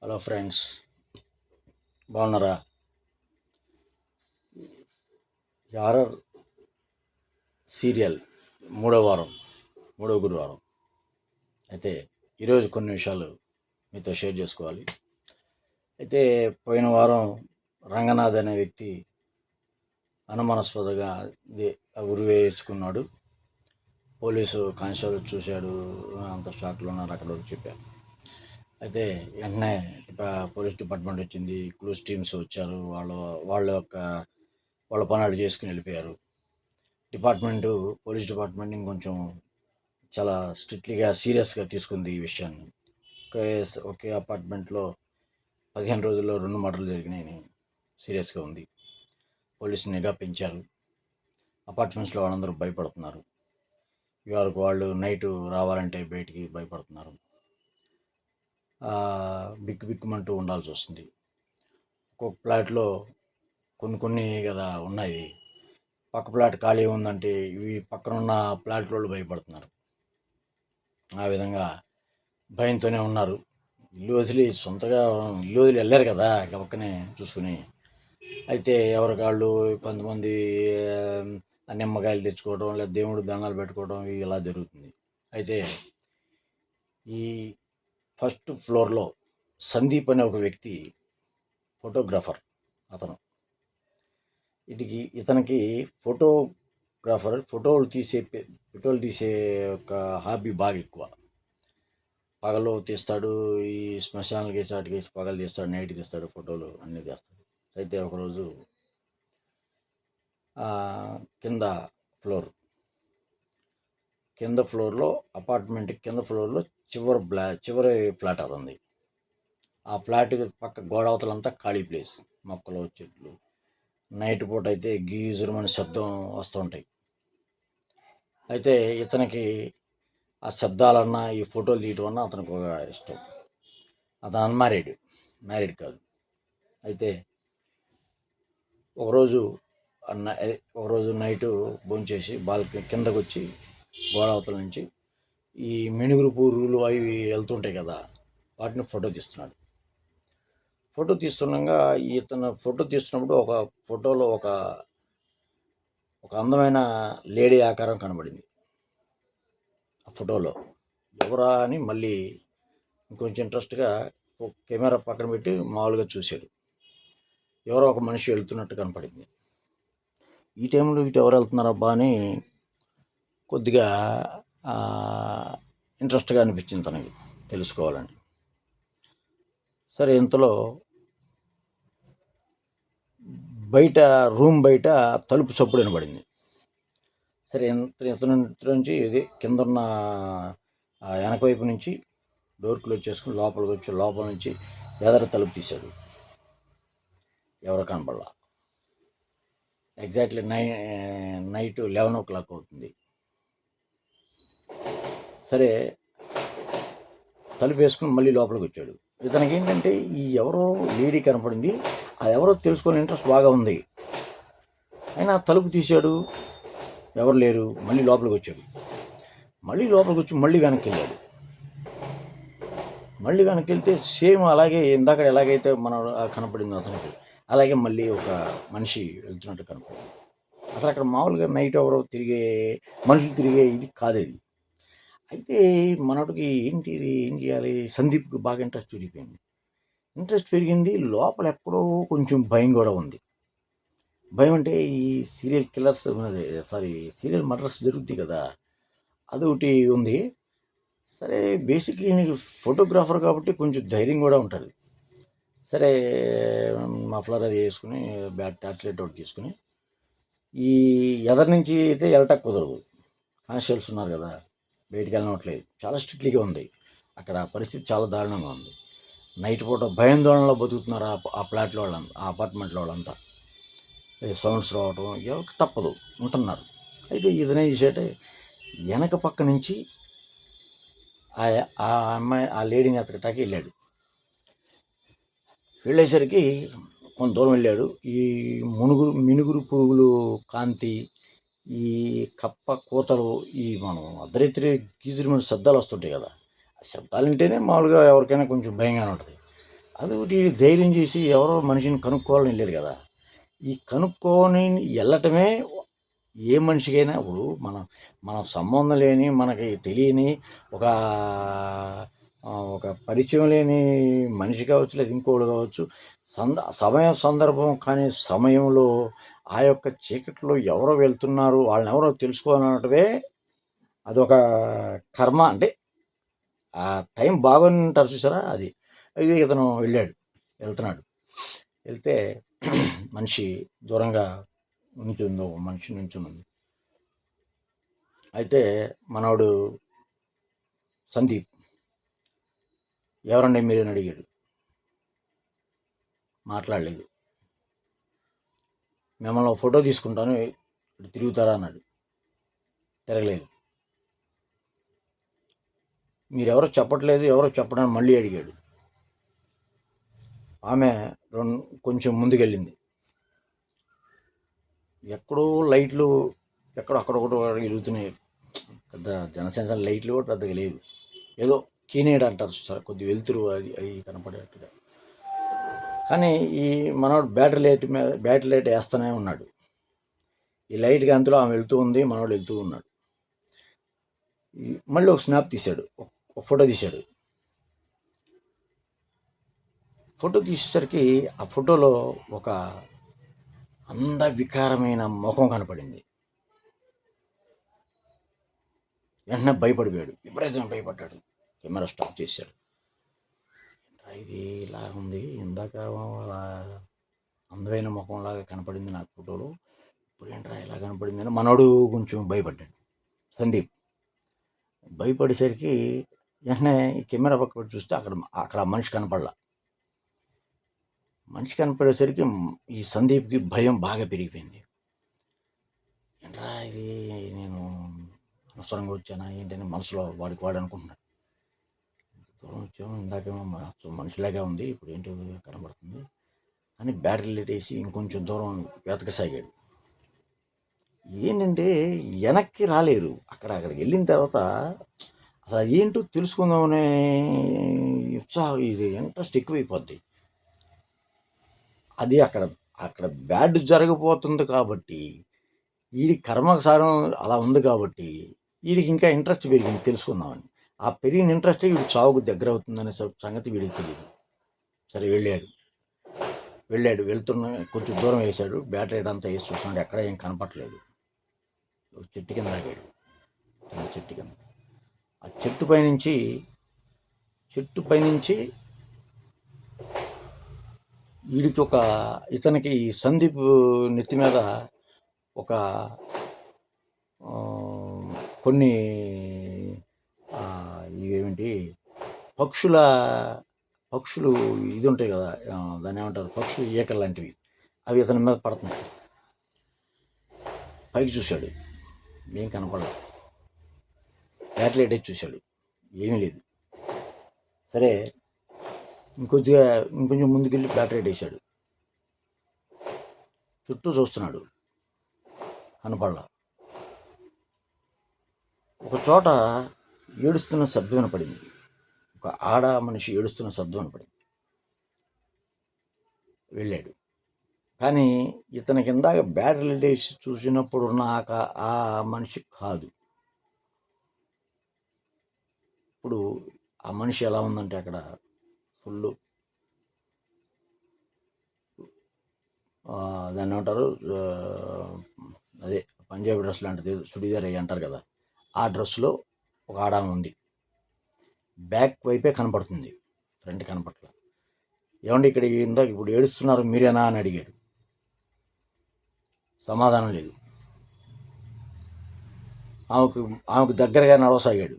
Hello friends, బాగున్నారా? ఈ horror serial మూడో గురువారం అయితే ఈరోజు కొన్ని విషయాలు మీతో షేర్ చేసుకోవాలి. అయితే పోయిన వారం రంగనాథ్ అనే వ్యక్తి అనుమానాస్పదగా ఉరి వేసుకున్నాడు. పోలీసు కానిస్టేబుల్ చూశాడు, అంత షాక్లో ఉన్నారు. అక్కడ వరకు చెప్పారు. అయితే వెంటనే పోలీస్ డిపార్ట్మెంట్ వచ్చింది, క్లూస్ టీమ్స్ వచ్చారు. వాళ్ళ యొక్క వాళ్ళ పనులు చేసుకుని వెళ్ళిపోయారు. పోలీస్ డిపార్ట్మెంట్ ఇంకొంచెం చాలా స్ట్రిక్ట్లీగా సీరియస్గా తీసుకుంది ఈ విషయాన్ని. ఒకే అపార్ట్మెంట్లో 15 రోజుల్లో 2 మర్డర్లు జరిగినాయని సీరియస్గా ఉంది. పోలీసు నిఘా పెంచారు. అపార్ట్మెంట్స్లో వాళ్ళందరూ భయపడుతున్నారు. ఇవరకు వాళ్ళు నైటు రావాలంటే బయటికి భయపడుతున్నారు. బిక్కుమంటూ ఉండాల్సి వస్తుంది. ఒక్కొక్క ఫ్లాట్లో కొన్ని కదా ఉన్నాయి. పక్క ప్లాట్ ఖాళీ ఉందంటే ఇవి పక్కనున్న ప్లాట్ వాళ్ళు భయపడుతున్నారు. ఆ విధంగా భయంతోనే ఉన్నారు. ఇల్లు వదిలి వెళ్ళారు కదా గబక్కనే చూసుకుని. అయితే ఎవరికాళ్ళు కొంతమంది నిమ్మకాయలు తెచ్చుకోవడం, లేదా దేవుడు దండాలు పెట్టుకోవడం ఇలా జరుగుతుంది. అయితే ఈ ఫస్ట్ ఫ్లోర్లో సందీప్ అనే ఒక వ్యక్తి ఫోటోగ్రాఫర్. ఇతనికి ఫోటోలు తీసే ఒక హాబీ బాగా ఎక్కువ. పగలు తీస్తాడు, ఈ శ్మశానాలకి చాటికి పగలు తీస్తాడు, నైట్ తీస్తాడు, ఫోటోలు అన్నీ తీస్తాడు. అయితే ఒకరోజు కింద ఫ్లోర్లో అపార్ట్మెంట్ కింద ఫ్లోర్లో చివరి ఫ్లాట్ అదంది. ఆ ఫ్లాట్ పక్క గోడవతలంతా ఖాళీ ప్లేస్, మొక్కలు, చెట్లు. నైట్ పూట అయితే గీజురమని శబ్దం వస్తుంటాయి. అయితే ఇతనికి ఆ శబ్దాలన్నా ఈ ఫోటోలు తీయటం అన్నా అతనికి ఒక ఇష్టం. అతను మ్యారీడ్ కాదు. అయితే ఒకరోజు నైటు భోంచేసి బాల్కనీ కిందకు వచ్చి గోడవతల నుంచి ఈ మినుగురు పురుగులు అవి వెళ్తుంటాయి కదా, వాటిని ఫోటో తీస్తున్నాడు. ఇతను ఫోటో తీస్తున్నప్పుడు ఒక ఫోటోలో ఒక అందమైన లేడీ ఆకారం కనబడింది. ఆ ఫోటోలో ఎవరా అని మళ్ళీ ఇంకొంచెం ఇంట్రెస్ట్గా కెమెరా పక్కన పెట్టి మామూలుగా చూశాడు. ఎవరో ఒక మనిషి వెళ్తున్నట్టు కనపడింది. ఈ టైంలో ఇటు ఎవరు వెళ్తున్నారబ్బా అని కొద్దిగా ఇంట్రెస్ట్గా అనిపించింది తనకి తెలుసుకోవాలని. సరే, ఇంతలో రూమ్ బయట తలుపు చప్పుడు వినబడింది. సరే, ఇతను నుంచి కింద ఉన్న వెనక వైపు నుంచి డోర్ క్లోజ్ చేసుకుని లోపలికి వచ్చి లోపల నుంచి ఎదర తలుపు తీశాడు. ఎవరు కనబడలా. ఎగ్జాక్ట్లీ నైట్ 11 o'clock అవుతుంది. సరే, తలుపు వేసుకుని మళ్ళీ లోపలికి వచ్చాడు. ఇతనికి ఏంటంటే ఈ ఎవరో లేడీ కనపడింది, అది ఎవరో తెలుసుకునే ఇంట్రెస్ట్ బాగా ఉంది. అయినా తలుపు తీశాడు, ఎవరు లేరు. మళ్ళీ లోపలికి వచ్చి మళ్ళీ వెనక్కి వెళ్ళాడు. మళ్ళీ వెనక్కి వెళ్తే సేమ్ అలాగే ఇందాక ఎలాగైతే కనపడిందో అతనికి, అలాగే మళ్ళీ ఒక మనిషి వెళ్తున్నట్టు కనపడింది. అసలు అక్కడ మామూలుగా నైట్ ఎవరో మనుషులు తిరిగే ఇది కాదేది. అయితే మనోడికి ఏం చేయాలి? సందీప్కి బాగా ఇంట్రెస్ట్ పెరిగింది. లోపల ఎక్కడో కొంచెం భయం కూడా ఉంది. భయం అంటే ఈ సీరియల్ మర్డర్స్ జరుగుతాయి కదా, అదొకటి ఉంది. సరే, బేసిక్లీ నీకు ఫోటోగ్రాఫర్ కాబట్టి కొంచెం ధైర్యం కూడా ఉంటుంది. సరే, మఫ్లర్ అది వేసుకుని టార్చ్ లైట్ ఒకటి తీసుకుని ఈ ఎదరి నుంచి అయితే వెళ్ళటం కుదరదు. కానిస్టేబుల్స్ ఉన్నారు కదా, బయటికి వెళ్ళనట్లేదు. చాలా స్ట్రిక్ట్లీగా ఉంది అక్కడ. పరిస్థితి చాలా దారుణంగా ఉంది. నైట్ పూట భయాందోళనలో బతుకుతున్నారు ఆ ఫ్లాట్లో వాళ్ళంతా, ఆ అపార్ట్మెంట్లో వాళ్ళంతా. సౌండ్స్ రావటం ఎవరికి తప్పదు, ఉంటున్నారు. అయితే ఇదనే చేసేటే వెనక పక్క నుంచి ఆ అమ్మాయి ఆ లేడీని ఎతకటానికి వెళ్ళాడు. వెళ్ళేసరికి కొంత దూరం వెళ్ళాడు. ఈ మినుగురు పురుగులు కాంతి, ఈ కప్ప కూతలు, ఈ మనం అర్ధరాత్రి గీజురుమైన శబ్దాలు వస్తుంటాయి కదా, ఆ శబ్దాలు వింటేనే మామూలుగా ఎవరికైనా కొంచెం భయంగానే ఉంటుంది. అదొకటి ధైర్యం చేసి ఎవరో మనిషిని కనుక్కోవాలని వెళ్ళారు కదా. ఈ కనుక్కొని వెళ్ళటమే ఏ మనిషికైనా. ఇప్పుడు మనం సంబంధం లేని, మనకి తెలియని ఒక ఒక పరిచయం లేని మనిషి కావచ్చు, లేదా ఇంకోటి కావచ్చు, సమయం సందర్భం కానీ సమయంలో ఆ యొక్క చీకట్లో ఎవరో వెళ్తున్నారు, వాళ్ళని ఎవరో తెలుసుకోవాలన్నటమే అదొక కర్మ. అంటే ఆ టైం బాగుంటారు చూసారా, అది ఇతను వెళ్తున్నాడు. వెళ్తే మనిషి దూరంగా నుంచుందో మనిషి నుంచుంది. అయితే మనోడు సందీప్, ఎవరండి మీరు అని అడిగాడు. మాట్లాడలేదు. మిమ్మల్ని ఫోటో తీసుకుంటాను, తిరుగుతారా అన్నాడు. తిరగలేదు. మీరెవరో చెప్పట్లేదు, ఎవరో చెప్పడానికి మళ్ళీ అడిగాడు. ఆమె కొంచెం ముందుకెళ్ళింది. ఎక్కడో లైట్లు అక్కడొకటి వెలుగుతున్నాయి. పెద్ద జనసేన లైట్లు కూడా పెద్దగా లేదు. ఏదో కీనేడు అంటారు సార్, కొద్ది వెలుతురు అవి కనపడేట్టుగా. కానీ ఈ మనోడు బ్యాటరీ లైట్ వేస్తూనే ఉన్నాడు. ఈ లైట్ గంతలో ఆమె వెళ్తూ ఉంది, మనోడు వెళ్తూ ఉన్నాడు. మళ్ళీ ఒక స్నాప్ తీశాడు, ఒక ఫోటో తీశాడు. ఫోటో తీసేసరికి ఆ ఫోటోలో ఒక అందవికారమైన ముఖం కనపడింది. వెంటనే భయపడిపోయాడు, విపరీతంగా భయపడ్డాడు. కెమెరా స్టాప్ చేశాడు. ఇది ఇలా ఉంది, ఇందాక అందమైన ముఖంలాగా కనపడింది నాకు ఫోటోలో, ఇప్పుడు ఏంట్రా ఇలా కనపడింది అని మనోడు కొంచెం భయపడ్డాడు. సందీప్ భయపడేసరికి వెంటనే కెమెరా పక్క చూస్తే అక్కడ మనిషి కనపడలా. మనిషి కనపడేసరికి ఈ సందీప్కి భయం బాగా పెరిగిపోయింది. ఏంట్రా ఇది, నేను అనవసరంగా వచ్చానా ఏంటని మనసులో వాడు అనుకుంటున్నాడు. దూరం వచ్చాము, ఇందాకేమో మనిషిలాగా ఉంది, ఇప్పుడు ఏంటో కనబడుతుంది అని బ్యాటరీ లైట్ వేసి ఇంకొంచెం దూరం వెతకసాగాడు. ఏంటంటే వెనక్కి రాలేరు. అక్కడికి వెళ్ళిన తర్వాత అసలు ఏంటో తెలుసుకుందామనే ఉత్సాహం, ఇది ఇంట్రెస్ట్ ఎక్కువైపోద్ది. అది అక్కడ బ్యాడ్ జరగబోతుంది కాబట్టి, వీడి కర్మసారం అలా ఉంది కాబట్టి వీడికి ఇంకా ఇంట్రెస్ట్ పెరిగింది తెలుసుకుందామని. ఆ పెరిగిన ఇంట్రెస్ట్ వీడు చావుకు దగ్గర అవుతుందనే సంగతి వీడికి తెలియదు. సరే వెళ్ళాడు. వెళ్తున్న కొంచెం దూరం వేశాడు, బ్యాటరీ అంతా వేసి చూస్తున్నాడు, ఎక్కడ ఏం కనపట్లేదు. చెట్టు కింద ఆగాడు. చెట్టు కింద ఆ చెట్టు పైనుంచి వీడికి ఇతనికి సందీప్ నెత్తి మీద ఒక కొన్ని ఇవేమిటి పక్షులు ఇది ఉంటాయి కదా, దాన్ని ఏమంటారు, పక్షులు ఈకలు లాంటివి, అవి ఇతని మీద పడుతున్నాయి. పైకి చూశాడు, ఏం కనపడలేదు. బ్యాటరీ లైట్ చూశాడు, ఏమీ లేదు. సరే ఇంకొంచెం ముందుకెళ్ళి బ్యాటరీ లైట్ వేశాడు. చుట్టూ చూస్తున్నాడు, కనపడలా. ఒక చోట ఏడుస్తున్న శబ్దం వినపడింది. ఒక ఆడ మనిషి ఏడుస్తున్న శబ్దం వినపడింది. వెళ్ళాడు. కానీ ఇతనికి ఇందాక బ్యాటరీ లైట్ వేసి చూసినప్పుడు ఆ మనిషి కాదు. ఇప్పుడు ఆ మనిషి ఎలా ఉందంటే అక్కడ ఫుల్ దాన్ని ఏమంటారు, అదే పంజాబీ డ్రెస్ లాంటిది, చుడీదార్ అయ్యి అంటారు కదా, ఆ డ్రెస్లో ఒక ఆడామ ఉంది. బ్యాక్ వైపే కనపడుతుంది, ఫ్రంట్ కనపట్ల. ఏమండి ఇక్కడ ఇందాక ఇప్పుడు ఏడుస్తున్నారు మీరేనా అని అడిగాడు. సమాధానం లేదు. ఆమెకు దగ్గరగా నడవసాగాడు.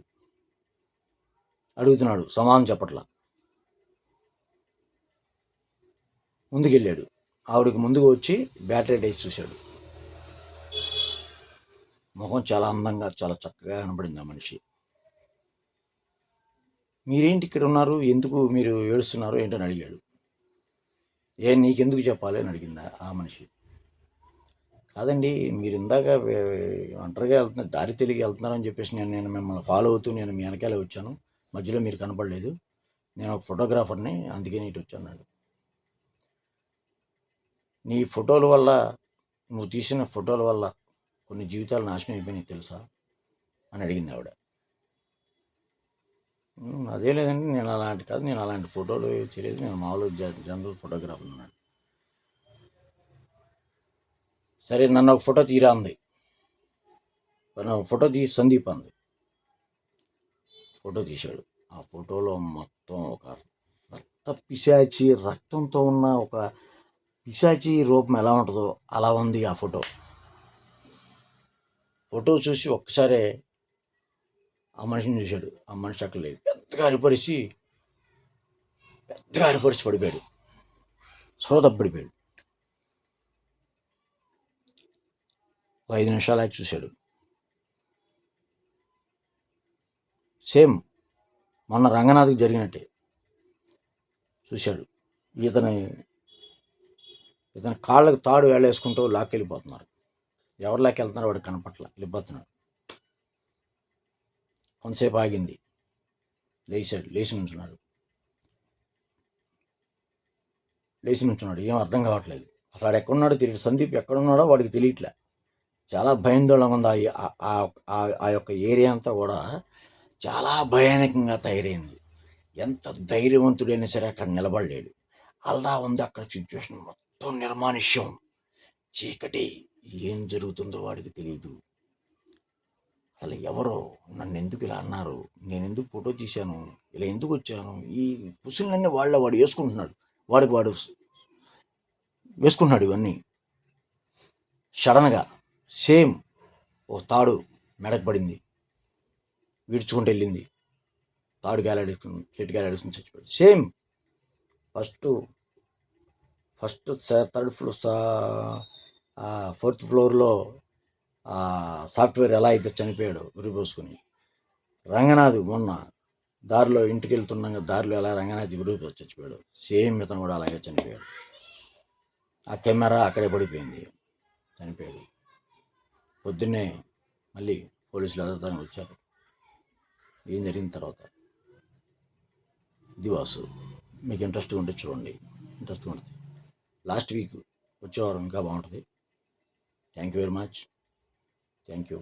అడుగుతున్నాడు, సమాధానం చెప్పట్లా. ముందుకెళ్ళాడు. ఆవిడకి ముందుకు వచ్చి బ్యాటరీ వేసి చూశాడు. ముఖం చాలా అందంగా, చాలా చక్కగా కనబడింది ఆ మనిషి. మీరేంటి ఇక్కడ ఉన్నారు, ఎందుకు మీరు ఏడుస్తున్నారు ఏంటని అడిగాడు. నీకెందుకు చెప్పాలి అని అడిగిందా ఆ మనిషి. కాదండి, మీరు ఇందాక ఒంటరిగా వెళ్తున్నారు, దారి తెలిగి వెళ్తున్నారని చెప్పేసి నేను మిమ్మల్ని ఫాలో అవుతూ నేను మీ వెనకాలే వచ్చాను, మధ్యలో మీరు కనపడలేదు, నేను ఒక ఫోటోగ్రాఫర్ని, అందుకే ఇటు వచ్చాను. నీ ఫోటోల వల్ల, నువ్వు తీసిన ఫోటోల వల్ల కొన్ని జీవితాలు నాశనం అయిపోయినాయి తెలుసా అని అడిగింది ఆవిడ. అదే లేదండి, నేను అలాంటి కాదు, నేను అలాంటి ఫోటోలు చేయలేదు, నేను మామూలుగా జనరల్ ఫోటోగ్రాఫర్ అన్నాడు. సరే నన్ను ఒక ఫోటో తీరా అంది. ఫోటో తీసి సందీప్ అంది. ఫోటో తీశాడు. ఆ ఫోటోలో మొత్తం ఒక పిశాచి రక్తంతో ఉన్న ఒక పిశాచి రూపం ఎలా ఉంటుందో అలా ఉంది ఆ ఫోటో. ఫోటో చూసి ఒక్కసారే ఆ మనిషిని చూశాడు. ఆ మనిషి అక్కడ లేదు. పెద్దగా అరిపరిచి పడిపోయాడు. పడిపోయాడు. 5 నిమిషాలు ఆగి చూశాడు. సేమ్ మొన్న రంగనాథ్కి జరిగినట్టే చూశాడు. ఇతని కాళ్ళకు తాడు వేళేసుకుంటూ లాక్కెళ్ళిపోతున్నారు. ఎవరు లాక్కెళ్తున్నారు వాడికి కనపట్ల, వెళ్ళిపోతున్నాడు. కొంతసేపు ఆగింది. లేచి నుంచున్నాడు. ఏం అర్థం కావట్లేదు. అసలు వాడు ఎక్కడున్నాడో తెలియదు. సందీప్ ఎక్కడున్నాడో వాడికి తెలియట్లే. చాలా భయాందోళనగా ఉంది. ఆ యొక్క ఏరియా అంతా కూడా చాలా భయానకంగా తయారైంది. ఎంత ధైర్యవంతుడైనా సరే అక్కడ నిలబడలేడు. అలా ఉంది అక్కడ సిచ్యువేషన్. మొత్తం నిర్మానుష్యం, చీకటి. ఏం జరుగుతుందో వాడికి తెలియదు. అసలు ఎవరో నన్ను ఎందుకు ఇలా అన్నారు, నేను ఎందుకు ఫోటో తీశాను, ఇలా ఎందుకు వచ్చాను, ఈ కుసులన్నీ వాడు వేసుకుంటున్నాడు. వాడు వేసుకుంటున్నాడు ఇవన్నీ. సడన్గా సేమ్ ఓ తాడు మెడకు పడింది, విడుచుకుంటూ వెళ్ళింది. తాడు గాలాడేసుకుని, చెట్టు గాలాడేసుకుని చచ్చిపోయాడు. Same first 3rd floor 4th ఫ్లోర్లో సాఫ్ట్వేర్ ఎలా అయితే చనిపోయాడు ఉరిపోసుకుని, రంగనాథ్ మొన్న దారిలో ఇంటికి వెళ్తున్నాగా దారిలో ఎలా రంగనాథ్ ఉరిపోసి చచ్చిపోయాడు, సేమ్ ఇతను కూడా అలాగే చనిపోయాడు. ఆ కెమెరా అక్కడే పడిపోయింది, చనిపోయాడు. పొద్దున్నే మళ్ళీ పోలీసులు ఎదుగుతానికి వచ్చారు. ఏం జరిగిన తర్వాత ఇది వాసు. మీకు ఇంట్రెస్ట్గా ఉంటే చూడండి, ఇంట్రెస్ట్గా ఉంటుంది. లాస్ట్ వీక్ వచ్చేవారు ఇంకా బాగుంటుంది. Thank you very much. Thank you.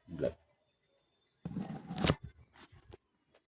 Good luck.